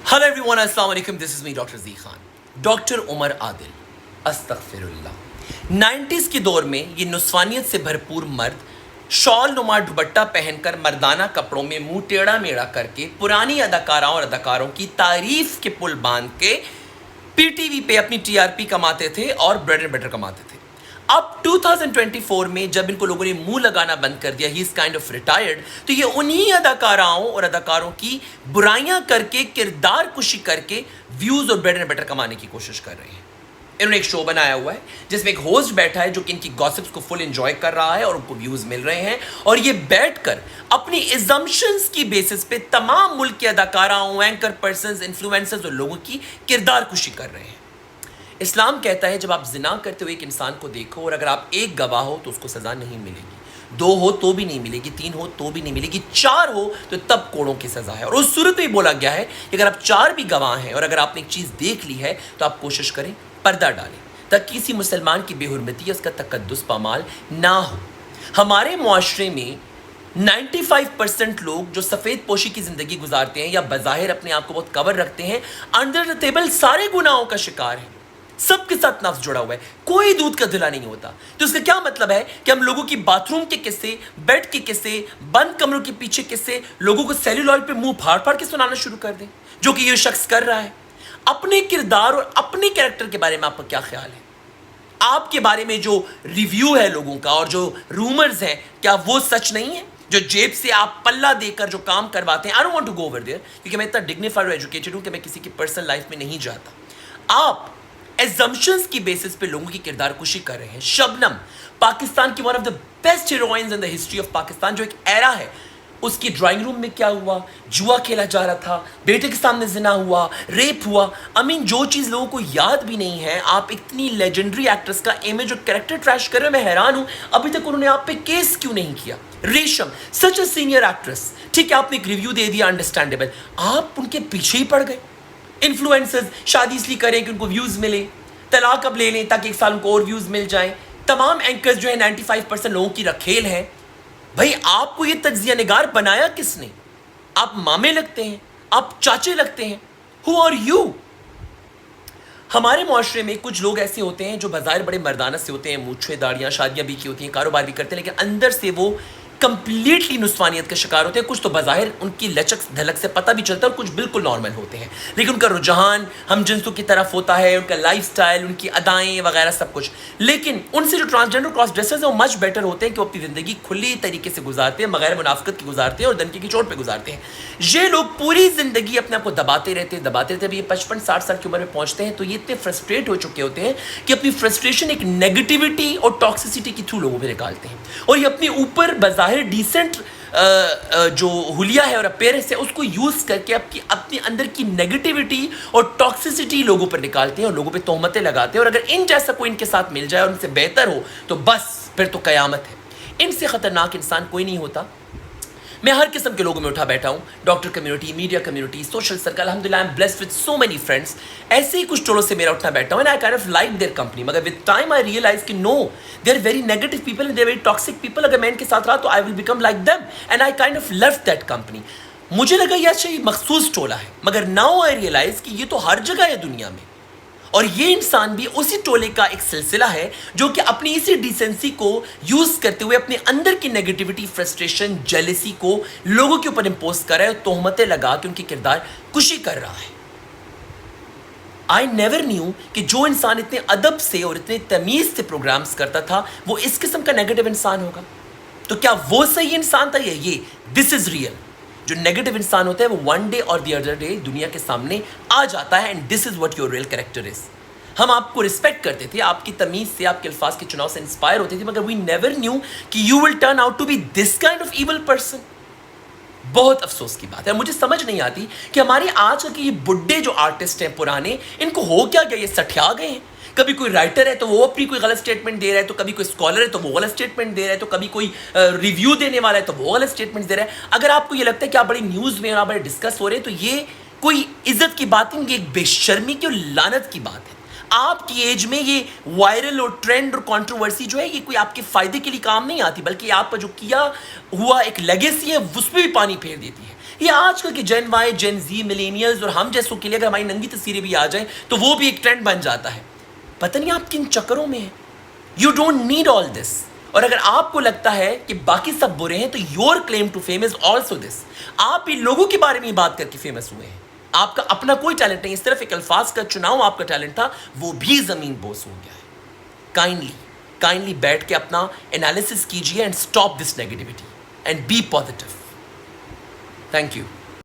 Hello everyone, Assalamu alaikum. This is me, Dr. Z Khan. Doctor Umar Adil, अस्तगफिरुल्लाह। 90s के दौर में ये नुस्वानियत से भरपूर मर्द शॉल नुमा दुपट्टा पहनकर मर्दाना कपड़ों में मुंह टेढ़ा मेढ़ा करके पुरानी अदाकाराओं और अदाकारों की तारीफ के पुल बांध के पीटीवी पे अपनी टीआरपी कमाते थे और ब्रेड एंड बटर कमाते थे। अब 2024 में जब इनको लोगों ने मुंह लगाना बंद कर दिया, he is kind of retired, तो ये उन्हीं अदाकाराओं और अदाकारों की बुराइयां करके, किरदार कुशी करके व्यूज और ब्रेड एंड बटर कमाने की कोशिश कर रहे हैं। इन्होंने एक शो बनाया हुआ है जिसमें एक होस्ट बैठा है जो कि इनकी गॉसिप्स को फुल एंजॉय कर रहा है और उनको व्यूज मिल रहे हैं, और ये बैठकर अपनी इजम्पशंस की बेसिस पे तमाम मुल्क के अदाकाराओं, एंकर पर्संस, इन्फ्लुएंसर्स और लोगों की किरदार कुशी कर रहे हैं। इस्लाम कहता है जब आप जिना करते हुए एक इंसान को देखो और अगर आप एक गवाह हो तो उसको सज़ा नहीं मिलेगी, 2 हो तो भी नहीं मिलेगी, 3 हो तो भी नहीं मिलेगी, 4 हो तो तब कोड़ों की सज़ा है। और उस सूरत में बोला गया है कि अगर आप 4 भी गवाह हैं और अगर आपने एक चीज़ देख ली है तो आप कोशिश करें पर्दा डालें ताकि किसी मुसलमान की बेहुरमती या उसका तकद्दुस पामाल ना हो। हमारे मुआशरे में 95% लोग जो सफ़ेद पोशी की ज़िंदगी गुजारते हैं या बज़ाहिर अपने आप को बहुत कवर रखते हैं, अंडर द टेबल सारे गुनाहों का शिकार हैं। सबके साथ नफ्स जुड़ा हुआ है, कोई दूध का धुला नहीं होता। तो इसका क्या मतलब है कि हम लोगों की बाथरूम के किस्से, बेड के किस्से, बंद कमरों के पीछे किस्से लोगों को सेल्यूलॉइड पे मुंह फाड़ फाड़ के सुनाना शुरू कर दें, जो कि ये शख्स कर रहा है। अपने किरदार और अपने कैरेक्टर के बारे में आपका क्या ख्याल है? आपके बारे में जो रिव्यू है लोगों का और जो रूमर्स हैं, क्या वो सच नहीं है? जो जेब से आप पल्ला देकर जो काम करवाते हैं, I don't want to go over there क्योंकि मैं इतना डिग्निफाइड और एजुकेटेड हूं कि मैं किसी की पर्सनल लाइफ में नहीं जाता। आप एजम्पशंस की बेसिस पे लोगों की किरदार कुशी कर रहे हैं। शबनम पाकिस्तान की one of the best heroines in the history of Pakistan, जो एक एरा है, उसकी ड्राइंग रूम में क्या हुआ, जुआ खेला जा रहा था, बेटे के सामने जिना हुआ, रेप हुआ, जो चीज़ लोगों को याद भी नहीं है। आप इतनी लेजेंडरी एक्ट्रेस का इमेज और कैरेक्टर ट्रैश कर रहे हो, मैं हैरान हूं अभी तक उन्होंने आप पे केस क्यों नहीं किया। रेशम सच अ सीनियर एक्ट्रेस, ठीक है आपने एक रिव्यू दे दिया, अंडरस्टैंडेबल, आप उनके पीछे ही पड़ गए। इन्फ्लुएंसर्स शादी इसलिए करें कि उनको व्यूज़ मिले, तलाक अब ले लें ताकि 1 साल उनको और व्यूज़ मिल जाएं। तमाम एंकर्स जो है 95% लोगों की रखेल हैं। भाई आपको ये तज्जिया निगार बनाया किसने? आप मामे लगते हैं, आप चाचे लगते हैं, हु आर यू? हमारे मुआशरे में कुछ लोग ऐसे होते हैं जो बाज़ाहिर बड़े मर्दाना से होते हैं, मूछें दाढ़ियाँ, शादियाँ भी की होती हैं, कारोबार भी करते हैं, लेकिन अंदर से वो कंप्लीटली नुस्वानियत का शिकार होते हैं। कुछ तो बाज़ाहिर उनकी लचक धलक से पता भी चलता है और कुछ बिल्कुल नॉर्मल होते हैं, लेकिन उनका रुझान हम जिन्सों की तरफ होता है, उनका लाइफस्टाइल, उनकी अदाएँ वगैरह सब कुछ। लेकिन उनसे जो ट्रांसजेंडर क्रॉस ड्रेसर्स हैं वो मच बेटर होते हैं कि वो अपनी ज़िंदगी खुली तरीके से गुजारते हैं, बगैर मुनाफिकत की गुजारते हैं और दनके की चोट पर गुजारते हैं। ये लोग पूरी ज़िंदगी अपने आप को दबाते रहते हैं। अभी ये 55-60 साल की उम्र में पहुँचते हैं तो ये इतने फ्रस्ट्रेट हो चुके होते हैं कि अपनी फ्रस्ट्रेशन एक नेगेटिविटी और टॉक्सिसिटी के थ्रू लोगों पर निकालते हैं, और ये अपने ऊपर बाज़ाहिर डिसेंट जो हुलिया है और अपीयरेंस है उसको यूज़ करके अपने अंदर की नेगेटिविटी और टॉक्सिसिटी लोगों पर निकालते हैं और लोगों पे तोहमतें लगाते हैं। और अगर इन जैसा कोई इनके साथ मिल जाए और उनसे बेहतर हो तो बस फिर तो क़यामत है। इनसे ख़तरनाक इंसान कोई नहीं होता। मैं हर किस्म के लोगों में उठा बैठा हूँ, doctor community, media community, social circle, अल्हम्दुलिल्लाह I am blessed with so many friends. ऐसे ही कुछ टोलों से मेरा उठना बैठा हूँ and I kind of like their company, मगर विद टाइम आई रियलाइज कि no, they are very negative people and they are very toxic people. अगर मैं इनके साथ रहा तो I will become like them and I kind of left that company. मुझे लगा ये अच्छा ये मखसूस टोला है, मगर नाउ आई रियलाइज कि ये तो हर जगह है दुनिया में, और ये इंसान भी उसी टोले का एक सिलसिला है जो कि अपनी इसी डिसेंसी को यूज़ करते हुए अपने अंदर की नेगेटिविटी, फ्रस्ट्रेशन, जेलसी को लोगों के ऊपर इम्पोज कर रहा है और तोहमतें लगा के उनकी किरदार कुशी कर रहा है। आई नेवर न्यू कि जो इंसान इतने अदब से और इतने तमीज़ से प्रोग्राम्स करता था वो इस किस्म का नेगेटिव इंसान होगा। तो क्या वो सही इंसान था? ये दिस इज़ रियल। जो नेगेटिव इंसान होता है वो वन डे और द अदर डे दुनिया के सामने आ जाता है, and this is what your real character is. हम आपको रिस्पेक्ट करते थे, आपकी तमीज़ से, आपके अल्फाज के चुनाव से इंस्पायर होते थे, मगर वी नेवर न्यू कि you will turn out to be this kind of evil person. बहुत अफसोस की बात है। मुझे समझ नहीं आती कि हमारे आज के ये बुड्ढे जो आर्टिस्ट हैं पुराने, इनको हो क्या गया, ये सठिया गए हैं। कभी कोई राइटर है तो वो अपनी कोई गलत स्टेटमेंट दे रहा है, तो कभी कोई स्कॉलर है तो वो गलत स्टेटमेंट दे रहा है, तो कभी कोई रिव्यू देने वाला है तो वो गलत स्टेटमेंट दे रहा है। अगर आपको ये लगता है कि आप बड़ी न्यूज़ में और आप बड़े डिस्कस हो रहे हैं तो ये कोई इज्जत की बात नहीं, ये एक बेशर्मी की और लानत की बात है। आपकी एज में ये वायरल और ट्रेंड और कंट्रोवर्सी जो है ये कोई आपके फ़ायदे के लिए काम नहीं आती, बल्कि आप जो किया हुआ एक लेगेसी है उस पर भी पानी फेर देती है। یہ آج کل کی جین وائی، جین زی، ملینیلز اور ہم جیسوں کے لیے اگر ہماری ننگی تصویریں بھی آ جائیں تو وہ بھی ایک ٹرینڈ بن جاتا ہے. پتہ نہیں آپ کن چکروں میں ہیں. یو ڈونٹ نیڈ آل دس. اور اگر آپ کو لگتا ہے کہ باقی سب برے ہیں تو your claim to fame is also this. آپ بھی لوگوں کے بارے میں بات کر کے فیمس ہوئے ہیں. آپ کا اپنا کوئی ٹیلنٹ نہیں, صرف ایک الفاظ کا چناؤ آپ کا ٹیلنٹ تھا, وہ بھی زمین بوس ہو گیا ہے. کائنڈلی بیٹھ کے اپنا انالیسس کیجیے and stop this negativity and be positive. Thank you.